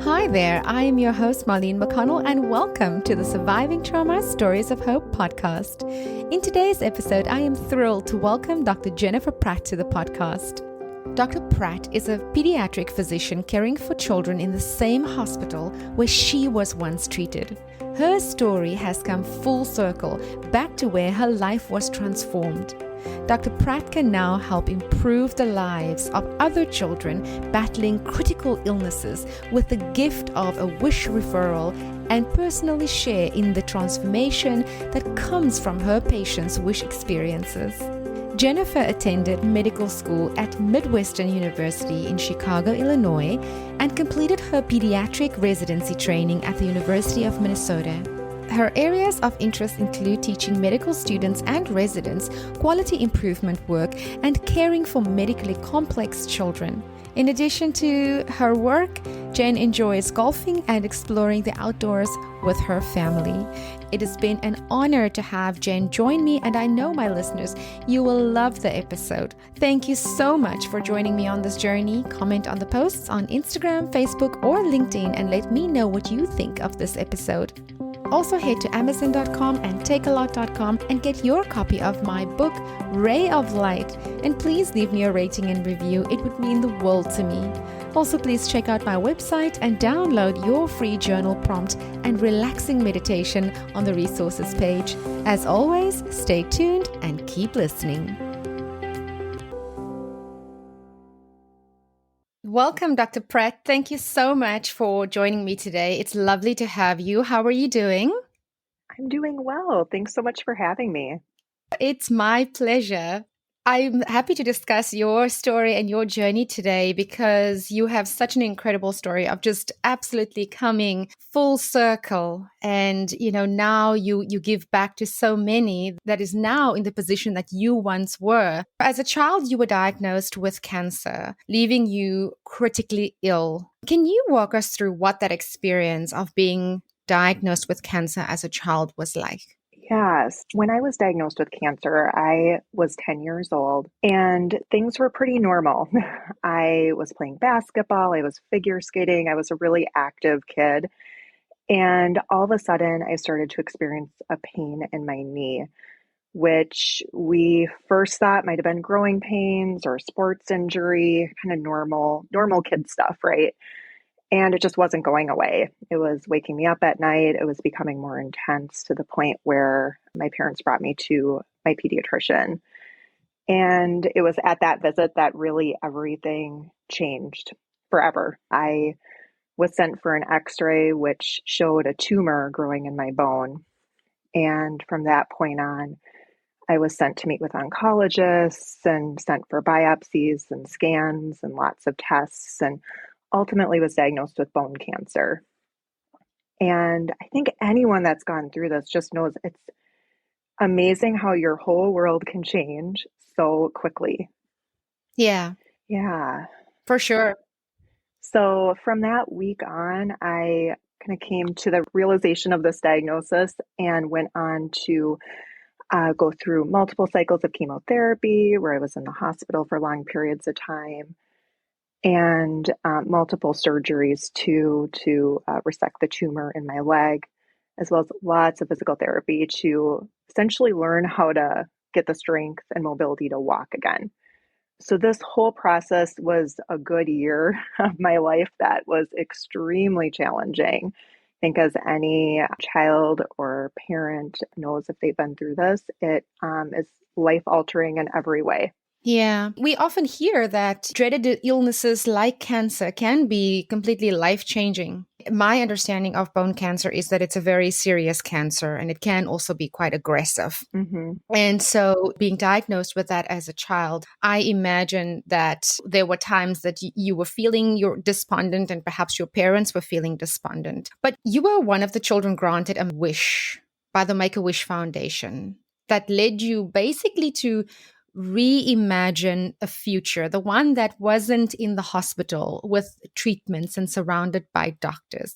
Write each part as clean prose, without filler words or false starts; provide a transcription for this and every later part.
Hi there, I am your host Marlene McConnell and welcome to the Surviving Trauma Stories of Hope podcast. In today's episode, I am thrilled to welcome Dr. Jennifer Pratt to the podcast. Dr. Pratt is a pediatric physician caring for children in the same hospital where she was once treated. Her story has come full circle back to where her life was transformed. Dr. Pratt can now help improve the lives of other children battling critical illnesses with the gift of a wish referral and personally share in the transformation that comes from her patients' wish experiences. Jennifer attended medical school at Midwestern University in Chicago, Illinois, and completed her pediatric residency training at the University of Minnesota. Her areas of interest include teaching medical students and residents quality improvement work and caring for medically complex children. In addition to her work, Jen enjoys golfing and exploring the outdoors with her family. It has been an honor to have Jen join me, and I know, my listeners, you will love the episode. Thank you so much for joining me on this journey. Comment on the posts on Instagram, Facebook, or LinkedIn and let me know what you think of this episode. Also head to Amazon.com and takealot.com and get your copy of my book, Ray of Light. And please leave me a rating and review. It would mean the world to me. Also, please check out my website and download your free journal prompt and relaxing meditation on the resources page. As always, stay tuned and keep listening. Welcome, Dr. Pratt. Thank you so much for joining me today. It's lovely to have you. How are you doing? I'm doing well. Thanks so much for having me. It's my pleasure. I'm happy to discuss your story and your journey today because you have such an incredible story of just absolutely coming full circle. And, now you give back to so many that is now in the position that you once were. As a child, you were diagnosed with cancer, leaving you critically ill. Can you walk us through what that experience of being diagnosed with cancer as a child was like? Yes. When I was diagnosed with cancer, I was 10 years old and things were pretty normal. I was playing basketball, I was figure skating, I was a really active kid. And all of a sudden, I started to experience a pain in my knee, which we first thought might have been growing pains or sports injury, kind of normal kid stuff, right? And it just wasn't going away. It was waking me up at night. It was becoming more intense to the point where my parents brought me to my pediatrician. And it was at that visit that really everything changed forever. I was sent for an x-ray, which showed a tumor growing in my bone. And from that point on, I was sent to meet with oncologists and sent for biopsies and scans and lots of tests, and ultimately was diagnosed with bone cancer. And I think anyone that's gone through this just knows it's amazing how your whole world can change so quickly. Yeah, for sure. So from that week on, I kind of came to the realization of this diagnosis and went on to go through multiple cycles of chemotherapy, where I was in the hospital for long periods of time, and multiple surgeries to resect the tumor in my leg, as well as lots of physical therapy to essentially learn how to get the strength and mobility to walk again. So this whole process was a good year of my life that was extremely challenging. I think as any child or parent knows, if they've been through this, it is life-altering in every way. Yeah, we often hear that dreaded illnesses like cancer can be completely life-changing. My understanding of bone cancer is that it's a very serious cancer and it can also be quite aggressive. Mm-hmm. And so being diagnosed with that as a child, I imagine that there were times that you were feeling you're despondent and perhaps your parents were feeling despondent. But you were one of the children granted a wish by the Make-A-Wish Foundation that led you basically to reimagine a future, the one that wasn't in the hospital with treatments and surrounded by doctors.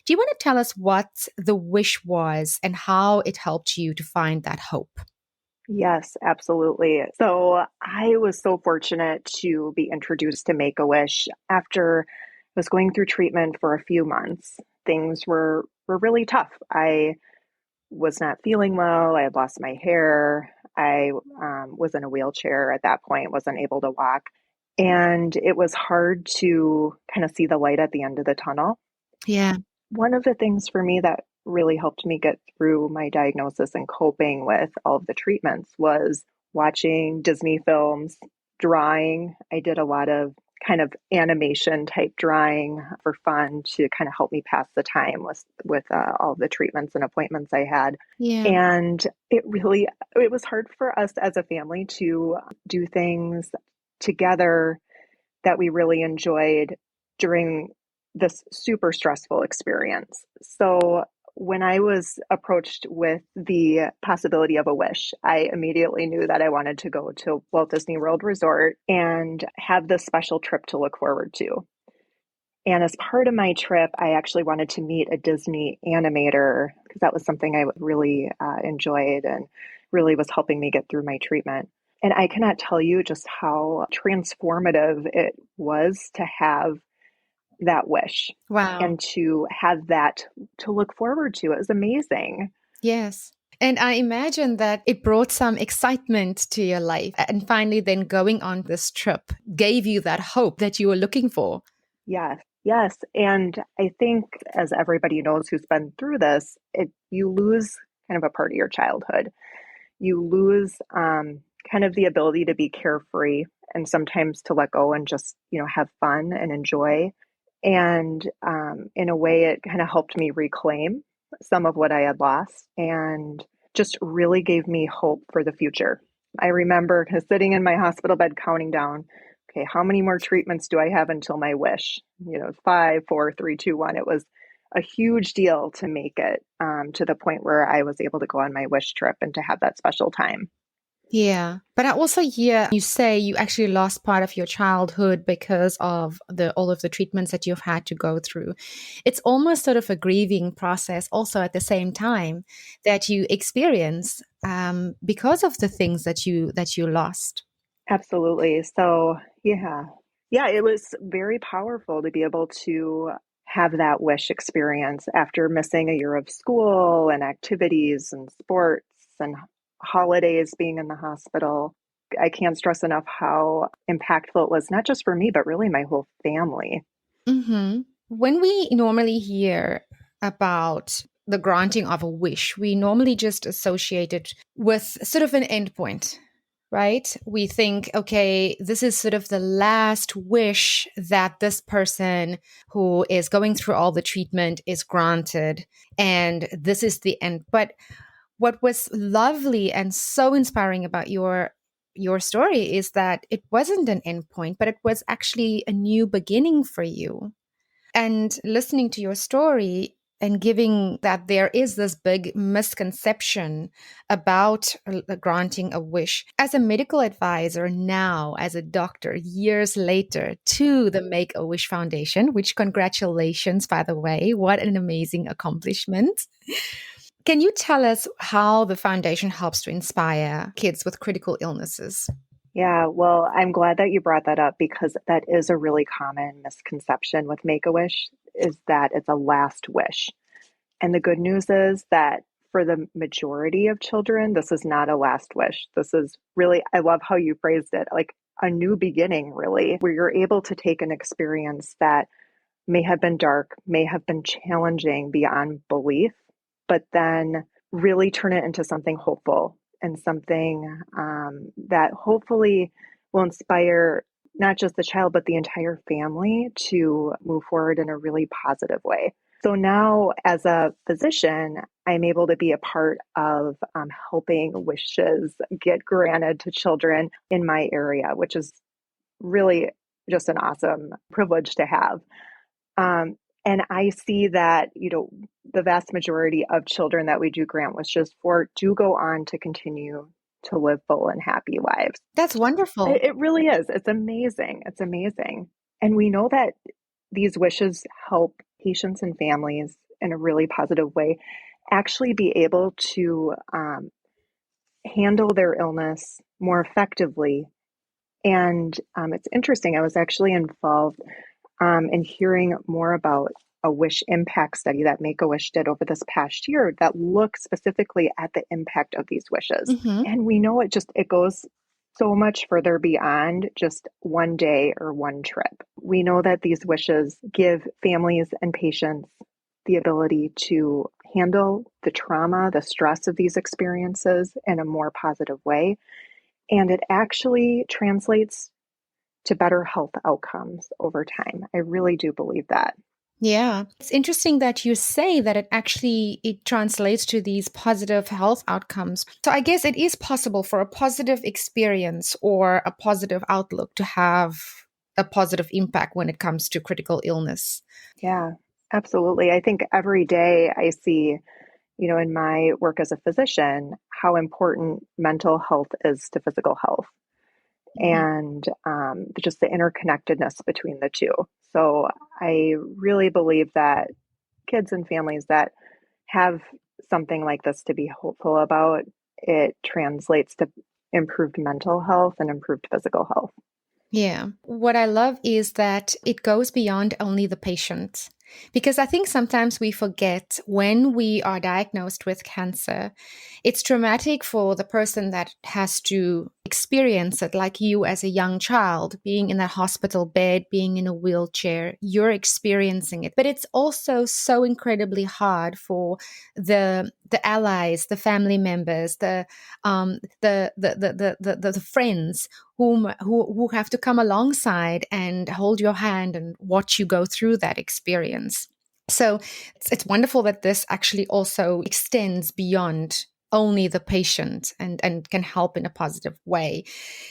Do you want to tell us what the wish was and how it helped you to find that hope? Yes, absolutely. So I was so fortunate to be introduced to Make-A-Wish after was going through treatment for a few months. Things were really tough. I was not feeling well. I had lost my hair. I was in a wheelchair at that point, wasn't able to walk. And it was hard to kind of see the light at the end of the tunnel. Yeah. One of the things for me that really helped me get through my diagnosis and coping with all of the treatments was watching Disney films, drawing. I did a lot of kind of animation type drawing for fun to kind of help me pass the time with all of the treatments and appointments I had. Yeah. And it was hard for us as a family to do things together that we really enjoyed during this super stressful experience. So when I was approached with the possibility of a wish, I immediately knew that I wanted to go to Walt Disney World Resort and have this special trip to look forward to. And as part of my trip, I actually wanted to meet a Disney animator because that was something I really enjoyed and really was helping me get through my treatment. And I cannot tell you just how transformative it was to have that wish Wow. and to have that to look forward to. It was amazing. Yes. And I imagine that it brought some excitement to your life. And finally, then going on this trip gave you that hope that you were looking for. Yes, yes. And I think, as everybody knows who's been through this, you lose kind of a part of your childhood. You lose kind of the ability to be carefree and sometimes to let go and just, have fun and enjoy. And in a way, it kind of helped me reclaim some of what I had lost and just really gave me hope for the future. I remember sitting in my hospital bed counting down, okay, how many more treatments do I have until my wish? 5, 4, 3, 2, 1. It was a huge deal to make it to the point where I was able to go on my wish trip and to have that special time. Yeah. But I also hear you say you actually lost part of your childhood because of all of the treatments that you've had to go through. It's almost sort of a grieving process also at the same time that you experience because of the things that you lost. Absolutely. So, yeah. Yeah, it was very powerful to be able to have that wish experience after missing a year of school and activities and sports and holidays being in the hospital. I can't stress enough how impactful it was, not just for me, but really my whole family. Mm-hmm. When we normally hear about the granting of a wish, we normally just associate it with sort of an endpoint, right? We think, okay, this is sort of the last wish that this person who is going through all the treatment is granted, and this is the end. But what was lovely and so inspiring about your story is that it wasn't an endpoint, but it was actually a new beginning for you. And listening to your story and giving that there is this big misconception about granting a wish. As a medical advisor now, as a doctor, years later, to the Make a Wish Foundation, which congratulations, by the way, what an amazing accomplishment. Can you tell us how the foundation helps to inspire kids with critical illnesses? Yeah, well, I'm glad that you brought that up because that is a really common misconception with Make-A-Wish is that it's a last wish. And the good news is that for the majority of children, this is not a last wish. This is really, I love how you phrased it, like a new beginning, really, where you're able to take an experience that may have been dark, may have been challenging beyond belief, but then really turn it into something hopeful and something that hopefully will inspire not just the child, but the entire family to move forward in a really positive way. So now, as a physician, I'm able to be a part of helping wishes get granted to children in my area, which is really just an awesome privilege to have. Um, and I see that, the vast majority of children that we do grant wishes for do go on to continue to live full and happy lives. That's wonderful. It really is. It's amazing. It's amazing. And we know that these wishes help patients and families in a really positive way actually be able to handle their illness more effectively. And it's interesting. I was actually involved and hearing more about a wish impact study that Make-A-Wish did over this past year that looked specifically at the impact of these wishes. Mm-hmm. And we know it goes so much further beyond just one day or one trip. We know that these wishes give families and patients the ability to handle the trauma, the stress of these experiences in a more positive way. And it actually translates to better health outcomes over time. I really do believe that. Yeah. It's interesting that you say that it translates to these positive health outcomes. So I guess it is possible for a positive experience or a positive outlook to have a positive impact when it comes to critical illness. Yeah, absolutely. I think every day I see, in my work as a physician, how important mental health is to physical health Mhm. and just the interconnectedness between the two. So I really believe that kids and families that have something like this to be hopeful about, it translates to improved mental health and improved physical health. Yeah. What I love is that it goes beyond only the patient. Because I think sometimes we forget when we are diagnosed with cancer, it's traumatic for the person that has to experience it, like you as a young child, being in that hospital bed, being in a wheelchair, you're experiencing it. But it's also so incredibly hard for the allies, the family members, the friends who have to come alongside and hold your hand and watch you go through that experience. So it's wonderful that this actually also extends beyond only the patient and can help in a positive way.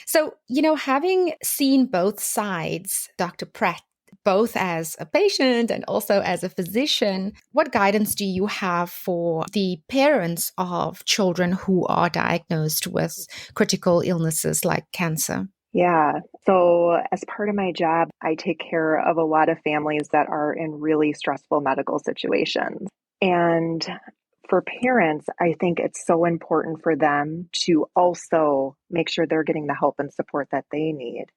So, having seen both sides, Dr. Pratt, both as a patient and also as a physician, what guidance do you have for the parents of children who are diagnosed with critical illnesses like cancer? Yeah. So, as part of my job, I take care of a lot of families that are in really stressful medical situations. And for parents, I think it's so important for them to also make sure they're getting the help and support that they need,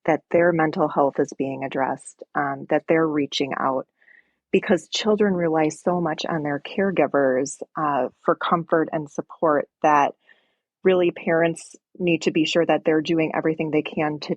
that their mental health is being addressed, that they're reaching out, because children rely so much on their caregivers for comfort and support that really parents need to be sure that they're doing everything they can to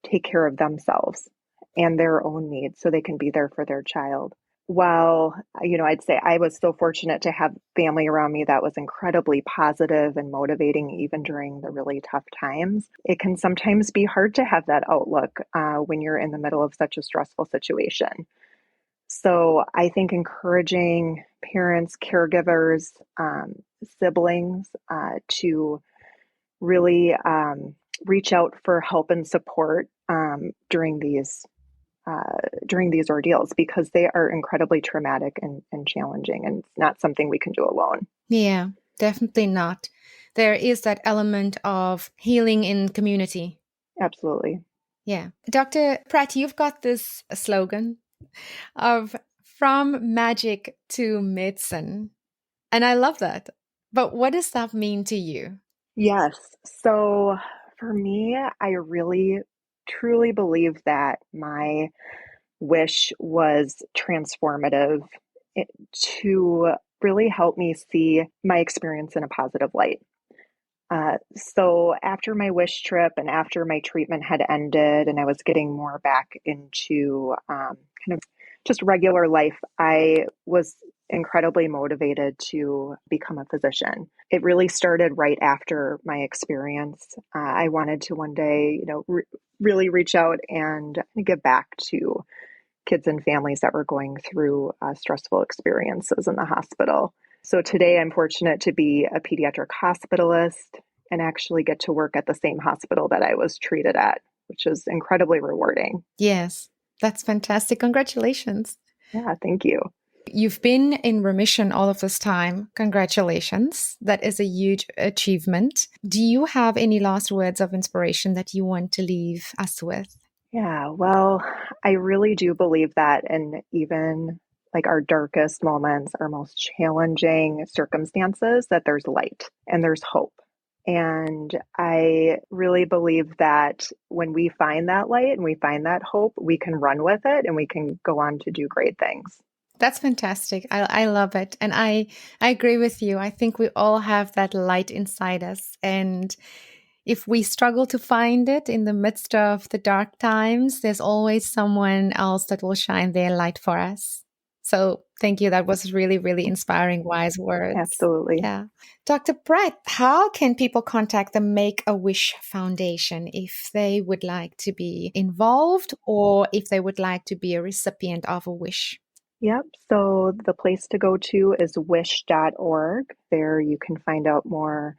take care of themselves and their own needs so they can be there for their child. While, I'd say I was so fortunate to have family around me that was incredibly positive and motivating, even during the really tough times. It can sometimes be hard to have that outlook when you're in the middle of such a stressful situation. So I think encouraging parents, caregivers, siblings to really reach out for help and support during these ordeals, because they are incredibly traumatic and challenging, and it's not something we can do alone. Yeah, definitely not. There is that element of healing in community. Absolutely. Yeah. Dr. Pratt, you've got this slogan of from magic to medicine. And I love that. But what does that mean to you? Yes. So for me, I really truly believe that my wish was transformative to really help me see my experience in a positive light. So after my wish trip and after my treatment had ended and I was getting more back into kind of just regular life, I was incredibly motivated to become a physician. It really started right after my experience. I wanted to one day, really reach out and give back to kids and families that were going through stressful experiences in the hospital. So today I'm fortunate to be a pediatric hospitalist and actually get to work at the same hospital that I was treated at, which is incredibly rewarding. Yes, that's fantastic. Congratulations. Yeah, thank you. You've been in remission all of this time. Congratulations. That is a huge achievement. Do you have any last words of inspiration that you want to leave us with? Yeah, well, I really do believe that in even like our darkest moments, our most challenging circumstances, that there's light and there's hope. And I really believe that when we find that light and we find that hope, we can run with it and we can go on to do great things. That's fantastic. I love it. And I agree with you. I think we all have that light inside us. And if we struggle to find it in the midst of the dark times, there's always someone else that will shine their light for us. So thank you. That was really, really inspiring, wise words. Absolutely. Yeah. Dr. Pratt, how can people contact the Make-A-Wish Foundation if they would like to be involved or if they would like to be a recipient of a wish? Yep. So the place to go to is wish.org. There you can find out more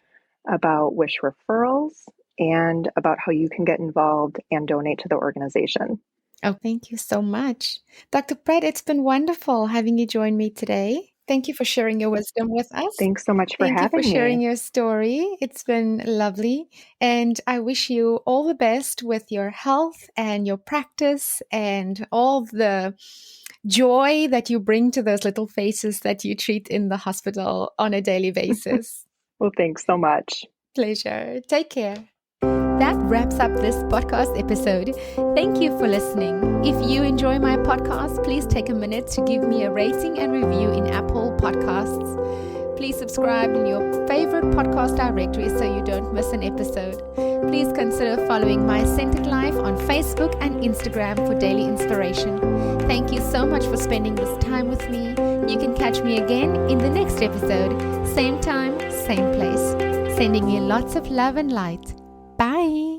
about wish referrals and about how you can get involved and donate to the organization. Oh, thank you so much. Dr. Pratt, it's been wonderful having you join me today. Thank you for sharing your wisdom with us. Thanks so much for Thank you for having sharing me. your story. It's been lovely. And I wish you all the best with your health and your practice and all the joy that you bring to those little faces that you treat in the hospital on a daily basis. Well, thanks so much. Pleasure. Take care. That wraps up this podcast episode. Thank you for listening. If you enjoy my podcast, please take a minute to give me a rating and review in Apple Podcasts. Please subscribe in your favorite podcast directory so you don't miss an episode. Please consider following My Centered Life on Facebook and Instagram for daily inspiration. Thank you so much for spending this time with me. You can catch me again in the next episode. Same time, same place. Sending you lots of love and light. Bye.